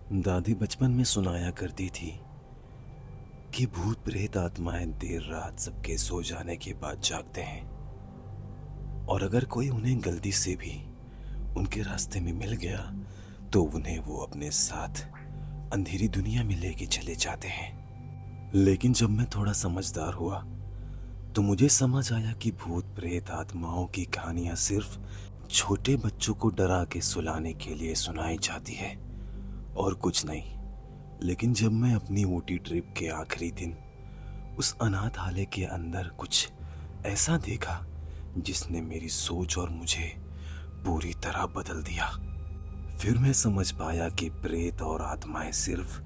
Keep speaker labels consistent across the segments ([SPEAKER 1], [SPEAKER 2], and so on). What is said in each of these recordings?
[SPEAKER 1] दादी बचपन में सुनाया करती थी कि भूत प्रेत आत्माएं देर रात सबके सो जाने के बाद जागते हैं और अगर कोई उन्हें गलती से भी उनके रास्ते में मिल गया तो उन्हें वो अपने साथ अंधेरी दुनिया में लेके चले जाते हैं। लेकिन जब मैं थोड़ा समझदार हुआ तो मुझे समझ आया कि भूत प्रेत आत्माओं की कहानियां सिर्फ छोटे बच्चों को डरा के सुलाने के लिए सुनाई जाती है और कुछ नहीं। लेकिन जब मैं अपनी ऊटी ट्रिप के आखिरी दिन उस अनाथालय के अंदर कुछ ऐसा देखा जिसने मेरी सोच और मुझे पूरी तरह बदल दिया, फिर मैं समझ पाया कि प्रेत और आत्माएं सिर्फ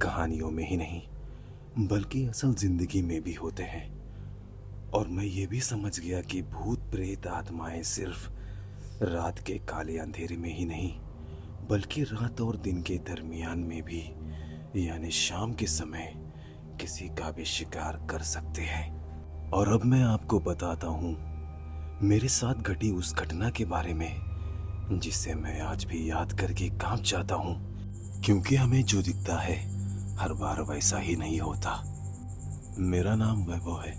[SPEAKER 1] कहानियों में ही नहीं बल्कि असल जिंदगी में भी होते हैं। और मैं ये भी समझ गया कि भूत प्रेत आत्माएं सिर्फ रात के काले अंधेरे में ही नहीं बल्कि रात और दिन के दरमियान में भी, यानी शाम के समय किसी का भी शिकार कर सकते हैं। और अब मैं आपको बताता हूँ मेरे साथ घटी उस घटना के बारे में जिसे मैं आज भी याद करके कांप जाता हूँ, क्योंकि हमें जो दिखता है हर बार वैसा ही नहीं होता। मेरा नाम वैभव है।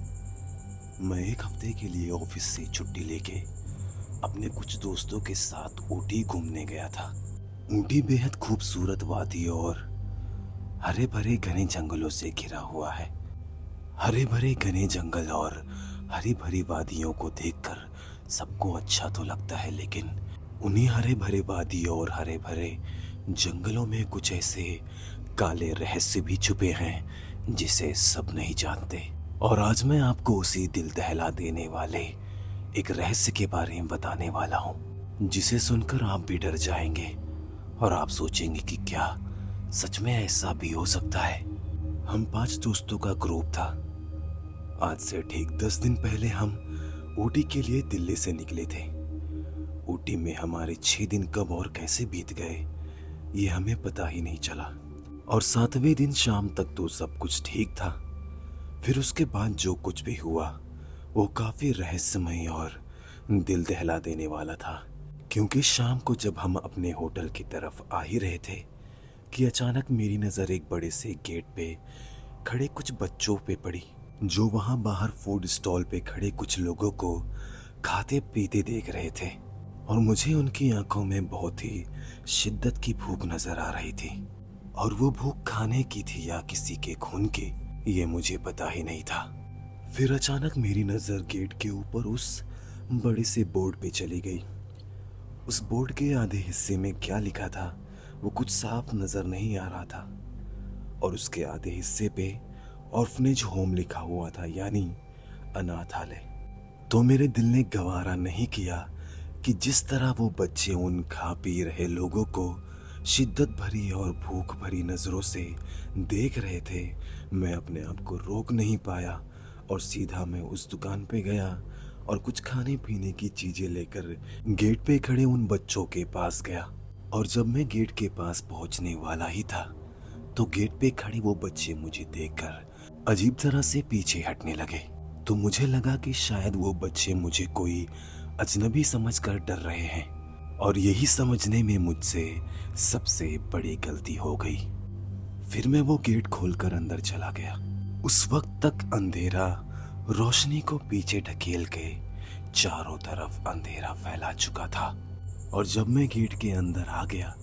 [SPEAKER 1] मैं एक हफ्ते के लिए ऑफिस से छुट्टी लेके अपने कुछ दोस्तों के साथ ऊटी घूमने गया था। ऊटी बेहद खूबसूरत वादी और हरे भरे घने जंगलों से घिरा हुआ है। हरे भरे घने जंगल और हरी भरी वादियों को देखकर सबको अच्छा तो लगता है, लेकिन उन्हीं हरे भरे वादी और हरे भरे जंगलों में कुछ ऐसे काले रहस्य भी छुपे हैं जिसे सब नहीं जानते। और आज मैं आपको उसी दिल दहला देने वाले एक रहस्य के बारे में बताने वाला हूँ जिसे सुनकर आप भी डर जाएंगे और आप सोचेंगे कि क्या सच में ऐसा भी हो सकता है। हम 5 दोस्तों का ग्रुप था। आज से ठीक 10 दिन पहले हम ऊटी के लिए दिल्ली से निकले थे। ऊटी में हमारे 6 दिन कब और कैसे बीत गए ये हमें पता ही नहीं चला। और 7वें दिन शाम तक तो सब कुछ ठीक था। फिर उसके बाद जो कुछ भी हुआ वो काफी रहस्यमय और दिल दहला देने वाला था, क्योंकि शाम को जब हम अपने होटल की तरफ आ ही रहे थे कि अचानक मेरी नज़र एक बड़े से गेट पे खड़े कुछ बच्चों पे पड़ी जो वहां बाहर फूड स्टॉल पे खड़े कुछ लोगों को खाते पीते देख रहे थे। और मुझे उनकी आंखों में बहुत ही शिद्दत की भूख नजर आ रही थी। और वो भूख खाने की थी या किसी के खून की ये मुझे पता ही नहीं था। फिर अचानक मेरी नज़र गेट के ऊपर उस बड़े से बोर्ड पे चली गई। उस बोर्ड के आधे हिस्से में क्या लिखा था वो कुछ साफ नजर नहीं आ रहा था, और उसके आधे हिस्से पे ऑर्फनेज होम लिखा हुआ था, यानी अनाथालय। तो मेरे दिल ने गवारा नहीं किया कि जिस तरह वो बच्चे उन खा पी रहे लोगों को शिद्दत भरी और भूख भरी नजरों से देख रहे थे, मैं अपने आप को रोक नहीं पाया और सीधा मैं उस दुकान पे गया और कुछ खाने पीने की चीजें लेकर गेट पे खड़े उन बच्चों के पास गया। और जब मैं गेट के पास पहुंचने वाला ही था तो गेट पे खड़े वो बच्चे मुझे देखकर अजीब तरह से पीछे हटने लगे। तो मुझे लगा कि शायद वो बच्चे मुझे कोई अजनबी समझकर डर रहे हैं, और यही समझने में मुझसे सबसे बड़ी गलती हो गई। फिर मैं वो गेट खोलकर अंदर चला गया। उस वक्त तक अंधेरा रोशनी को पीछे ढकेल के चारों तरफ अंधेरा फैला चुका था। और जब मैं गेट के अंदर आ गया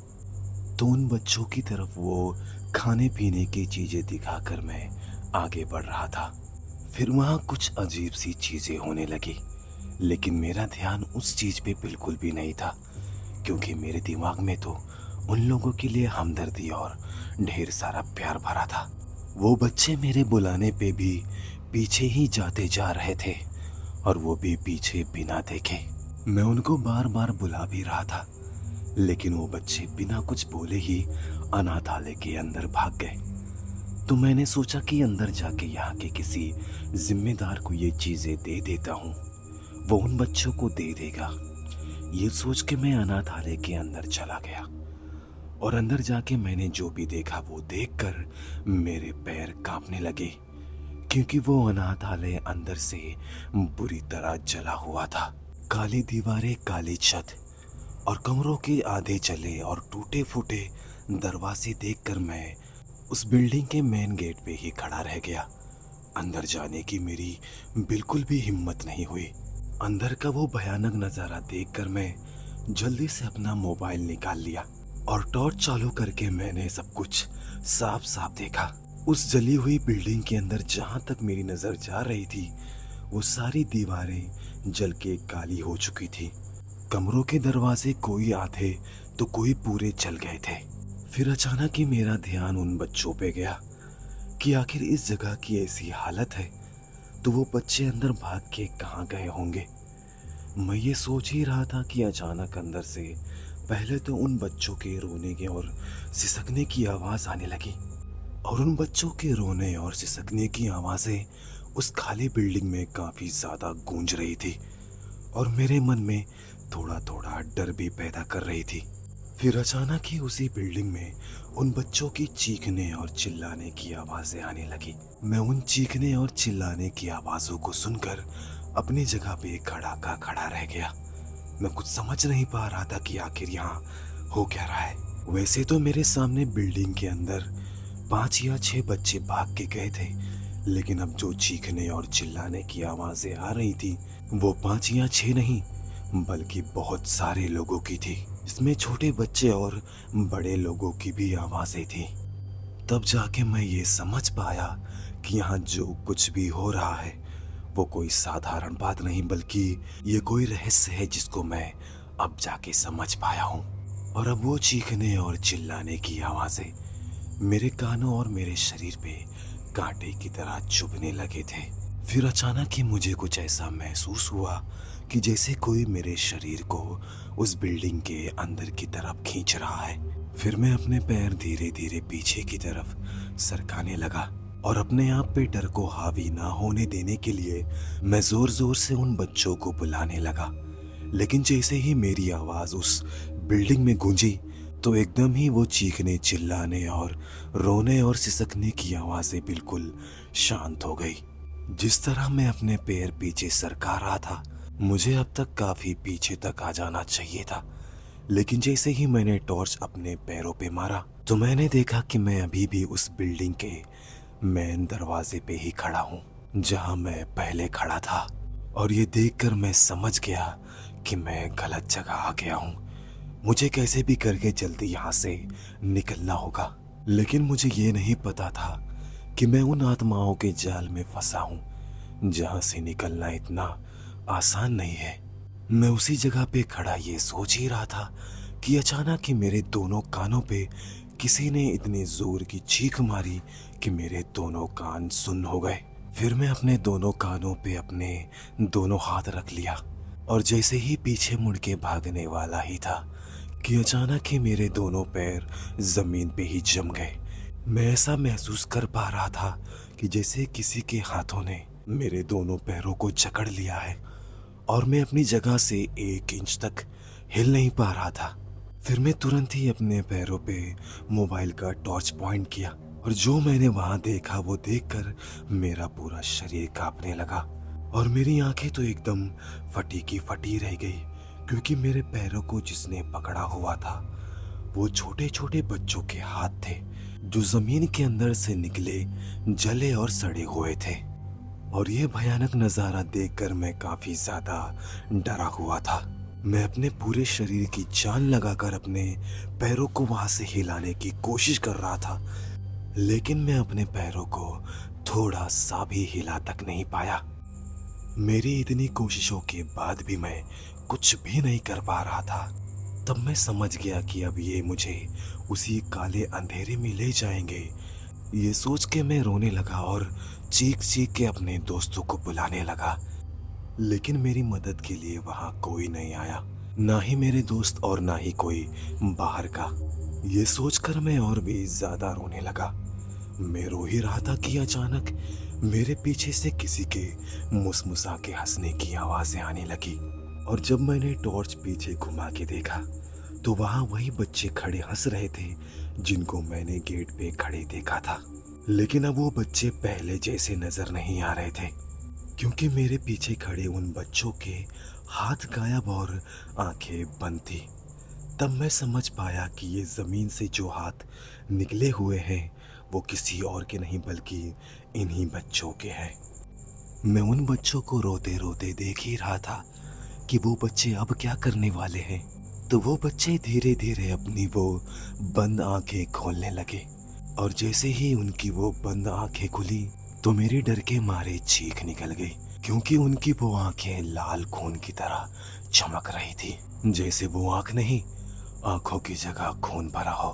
[SPEAKER 1] तो उन बच्चों की तरफ वो खाने पीने की चीजें दिखाकर मैं आगे बढ़ रहा था। फिर वहां कुछ अजीब सी चीजें होने लगी, लेकिन मेरा ध्यान उस चीज पे बिल्कुल भी नहीं था, क्योंकि मेरे दिमाग में तो उन लोगों के लिए हमदर्दी और ढेर सारा प्यार भरा था। वो बच्चे मेरे बुलाने पे भी पीछे ही जाते जा रहे थे, और वो भी पीछे बिना देखे। मैं उनको बार बार बुला भी रहा था, लेकिन वो बच्चे बिना कुछ बोले ही अनाथालय के अंदर भाग गए। तो मैंने सोचा कि अंदर जाके यहाँ के किसी जिम्मेदार को ये चीजें दे देता हूँ, वो उन बच्चों को दे देगा। ये सोच के मैं अनाथालय के अंदर चला गया, और अंदर जाके मैंने जो भी देखा वो देखकर मेरे पैर कांपने लगे, क्योंकि वो अनाथालय अंदर से बुरी तरह जला हुआ था। काली दीवारें, काली छत और कमरों के आधे जले और टूटे फूटे दरवाजे देखकर मैं उस बिल्डिंग के मेन गेट पे ही खड़ा रह गया। अंदर जाने की मेरी बिल्कुल भी हिम्मत नहीं हुई। अंदर का वो भयानक नज़ारा देखकर मैं जल्दी से अपना मोबाइल निकाल लिया और टॉर्च चालू करके मैंने सब कुछ साफ साफ देखा। उस जली हुई बिल्डिंग के अंदर जहां तक मेरी नज़र जा रही थी, वो सारी दीवारें जल के काली हो चुकी थी। कमरों के दरवाजे कोई आधे तो कोई पूरे जल गए थे। फिर अचानक ही मेरा ध्यान उन बच्चों पे गया कि आखिर इस जगह की ऐसी हालत है तो वो बच्चे अंदर भाग के कहाँ गए होंगे। मैं ये सोच ही रहा था कि अचानक अंदर से पहले तो उन बच्चों के रोने की और सिसकने की आवाज़ आने लगी, और उन बच्चों के रोने और सिसकने की आवाज़ें उस खाली बिल्डिंग में काफ़ी ज़्यादा गूंज रही थी और मेरे मन में थोड़ा थोड़ा डर भी पैदा कर रही थी। फिर अचानक ही उसी बिल्डिंग में उन बच्चों की चीखने और चिल्लाने की आवाज़ें आने लगी। मैं उन चीखने और चिल्लाने की आवाज़ों को सुनकर अपनी जगह पे खड़ा का खड़ा रह गया। मैं कुछ समझ नहीं पा रहा था कि आखिर यहाँ हो क्या रहा है। वैसे तो मेरे सामने बिल्डिंग के अंदर 5 या 6 बच्चे भाग के गए थे, लेकिन अब जो चीखने और चिल्लाने की आवाज़ें आ रही थी वो 5 या 6 नहीं बल्कि बहुत सारे लोगों की थी। इसमें छोटे बच्चे और बड़े लोगों की भी आवाज़ें थी। तब जाके मैं ये समझ पाया कि यहाँ जो कुछ भी हो रहा है वो कोई साधारण बात नहीं, बल्कि ये कोई रहस्य है जिसको मैं अब जाके समझ पाया हूँ। और अब वो चीखने और चिल्लाने की आवाज़ें मेरे कानों और मेरे शरीर पे कांटे की तरह चुभने लगे थे। फिर अचानक ही मुझे कुछ ऐसा महसूस हुआ कि जैसे कोई मेरे शरीर को उस बिल्डिंग के अंदर की तरफ खींच रहा है। फिर मैं अपने पैर धीरे धीरे पीछे की तरफ सरकाने लगा और अपने आप पे डर को हावी ना होने देने के लिए मैं जोर जोर से उन बच्चों को बुलाने लगा। लेकिन जैसे ही मेरी आवाज़ उस बिल्डिंग में गूंजी तो एकदम ही वो चीखने चिल्लाने और रोने और सिसकने की आवाज़ें बिल्कुल शांत हो गई। जिस तरह मैं अपने पैर पीछे सरका रहा था, मुझे अब तक काफ़ी पीछे तक आ जाना चाहिए था, लेकिन जैसे ही मैंने टॉर्च अपने पैरों पे मारा तो मैंने देखा कि मैं अभी भी उस बिल्डिंग के मेन दरवाजे पे ही खड़ा हूँ जहाँ मैं पहले खड़ा था। और ये देखकर मैं समझ गया कि मैं गलत जगह आ गया हूँ। मुझे कैसे भी करके जल्दी यहाँ से निकलना होगा। लेकिन मुझे ये नहीं पता था कि मैं उन आत्माओं के जाल में फंसा हूँ जहाँ से निकलना इतना आसान नहीं है। मैं उसी जगह पे खड़ा ये सोच ही रहा था कि अचानक ही मेरे दोनों कानों पे किसी ने इतने जोर की चीख मारी कि मेरे दोनों कान सुन्न हो गए। फिर मैं अपने दोनों कानों पे अपने दोनों हाथ रख लिया और जैसे ही पीछे मुड़ के भागने वाला ही था कि अचानक ही मेरे दोनों पैर जमीन पे ही जम गए। मैं ऐसा महसूस कर पा रहा था कि जैसे किसी के हाथों ने मेरे दोनों पैरों को जकड़ लिया है और मैं अपनी जगह से 1 इंच तक हिल नहीं पा रहा था। फिर मैं तुरंत ही अपने पैरों पे मोबाइल का टॉर्च पॉइंट किया और जो मैंने वहां देखा वो देखकर मेरा पूरा शरीर कांपने लगा और मेरी आंखें तो एकदम फटी की फटी रह गई, क्योंकि मेरे पैरों को जिसने पकड़ा हुआ था वो छोटे छोटे बच्चों के हाथ थे जो जमीन के अंदर से निकले जले और सड़े हुए थे। और ये भयानक नज़ारा देखकर मैं काफ़ी ज़्यादा डरा हुआ था। मैं अपने पूरे शरीर की जान लगाकर अपने पैरों को वहां से हिलाने की कोशिश कर रहा था, लेकिन मैं अपने पैरों को थोड़ा सा भी हिला तक नहीं पाया। मेरी इतनी कोशिशों के बाद भी मैं कुछ भी नहीं कर पा रहा था। तब मैं समझ गया कि अब ये मुझे उसी काले अंधेरे में ले जाएंगे। ये सोच के मैं रोने लगा और चीख चीख के अपने दोस्तों को बुलाने लगा, लेकिन मेरी मदद के लिए वहां कोई नहीं आया, ना ही मेरे दोस्त और ना ही कोई बाहर का। ये सोचकर मैं और भी ज्यादा रोने लगा। मैं रो ही रहा था कि अचानक मेरे पीछे से किसी के मुसमुसा के हंसने की आवाजें आने लगी और जब मैंने टॉर्च पीछे घुमा के देखा तो वहां वही बच्चे खड़े हंस रहे थे जिनको मैंने गेट पे खड़े देखा था। लेकिन अब वो बच्चे पहले जैसे नजर नहीं आ रहे थे, क्योंकि मेरे पीछे खड़े उन बच्चों के हाथ गायब और आंखें बंद थी। तब मैं समझ पाया कि ये ज़मीन से जो हाथ निकले हुए हैं वो किसी और के नहीं बल्कि इन्हीं बच्चों के हैं। मैं उन बच्चों को रोते रोते देख ही रहा था कि वो बच्चे अब क्या करने वाले हैं। तो वो बच्चे धीरे धीरे अपनी वो बंद आंखें खोलने लगे, और जैसे ही उनकी वो बंद आंखें खुली तो मेरी डर के मारे चीख निकल गई, क्योंकि उनकी वो आंखें लाल खून की तरह चमक रही थी, जैसे वो आंख नहीं, आंखों की जगह खून भरा हो।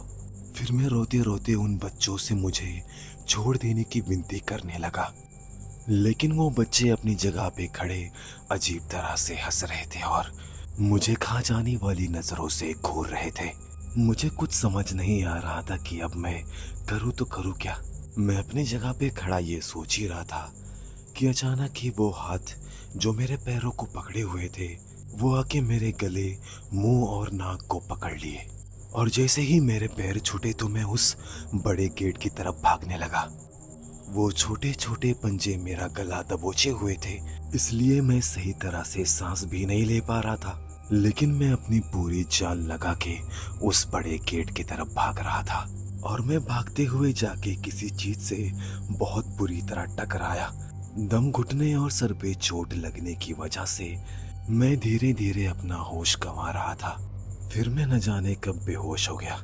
[SPEAKER 1] फिर मैं रोते रोते उन बच्चों से मुझे छोड़ देने की विनती करने लगा, लेकिन वो बच्चे अपनी जगह पे खड़े अजीब तरह से हंस रहे थे और मुझे खा जाने वाली नजरों से घूर रहे थे। मुझे कुछ समझ नहीं आ रहा था कि अब मैं करूँ तो करूँ क्या। मैं अपनी जगह पे खड़ा ये सोच ही रहा था कि अचानक ही वो हाथ जो मेरे पैरों को पकड़े हुए थे वो आके मेरे गले, मुंह और नाक को पकड़ लिए, और जैसे ही मेरे पैर छूटे तो मैं उस बड़े गेट की तरफ भागने लगा। वो छोटे छोटे पंजे मेरा गला दबोचे हुए थे, इसलिए मैं सही तरह से सांस भी नहीं ले पा रहा था, लेकिन मैं अपनी पूरी जान लगा के उस बड़े गेट की तरफ भाग रहा था। और मैं भागते हुए जाके किसी चीज से बहुत बुरी तरह टकराया। दम घुटने और सर पे चोट लगने की वजह से मैं धीरे धीरे अपना होश गंवा रहा था। फिर मैं न जाने कब बेहोश हो गया।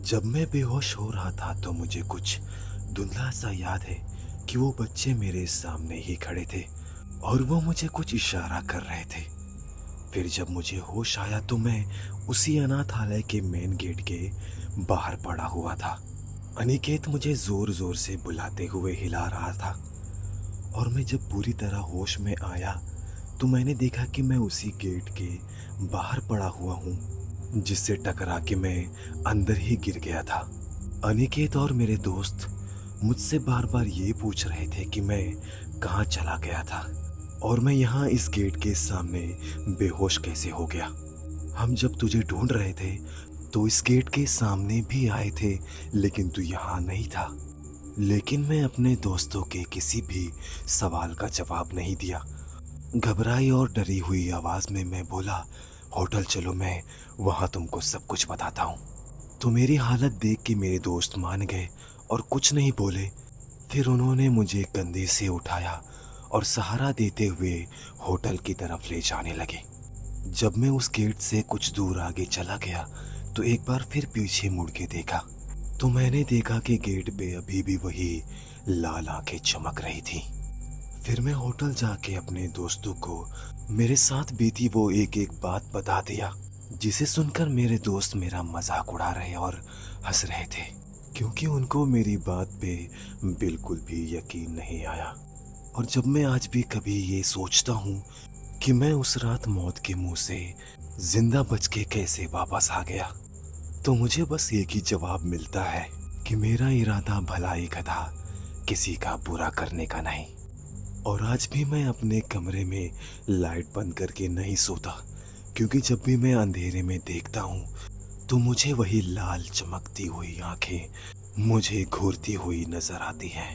[SPEAKER 1] जब मैं बेहोश हो रहा था तो मुझे कुछ धुंधला सा याद है कि वो बच्चे मेरे सामने ही खड़े थे और वो मुझे कुछ इशारा कर रहे थे। फिर जब मुझे होश आया तो मैं उसी अनाथालय के मेन गेट के बाहर पड़ा हुआ था। अनिकेत मुझे जोर जोर से बुलाते हुए हिला रहा था, और मैं जब पूरी तरह होश में आया तो मैंने देखा कि मैं उसी गेट के बाहर पड़ा हुआ हूँ, जिससे टकरा के मैं अंदर ही गिर गया था। अनिकेत और मेरे दोस्त मुझसे बार बार ये पूछ रहे थे कि मैं कहाँ चला गया था और मैं यहाँ इस गेट के सामने बेहोश कैसे हो गया। हम जब तुझे ढूंढ रहे थे तो इस गेट के सामने भी आए थे, लेकिन तू यहाँ नहीं था। लेकिन मैं अपने दोस्तों के किसी भी सवाल का जवाब नहीं दिया। घबराई और डरी हुई आवाज में मैं बोला, होटल चलो, मैं वहाँ तुमको सब कुछ बताता हूँ। तो मेरी हालत देख के मेरे दोस्त मान गए और कुछ नहीं बोले। फिर उन्होंने मुझे कंधे से उठाया और सहारा देते हुए होटल की तरफ ले जाने लगे। जब मैं उस गेट से कुछ दूर आगे चला गया तो एक बार फिर पीछे मुड़ के देखा तो मैंने देखा कि गेट पे अभी भी वही लाल आंखें चमक रही थी। फिर मैं होटल जाके अपने दोस्तों को मेरे साथ बीती वो एक एक बात बता दिया, जिसे सुनकर मेरे दोस्त मेरा मजाक उड़ा रहे और हंस रहे थे, क्योंकि उनको मेरी बात पे बिल्कुल भी यकीन नहीं आया। और जब मैं आज भी कभी ये सोचता हूँ कि मैं उस रात मौत के मुंह से जिंदा बच के कैसे वापस आ गया, तो मुझे बस एक ही जवाब मिलता है कि मेरा इरादा भलाई का था, किसी का बुरा करने का नहीं। और आज भी मैं अपने कमरे में लाइट बंद करके नहीं सोता, क्योंकि जब भी मैं अंधेरे में देखता हूँ तो मुझे वही लाल चमकती हुई आंखें मुझे घूरती हुई नजर आती हैं।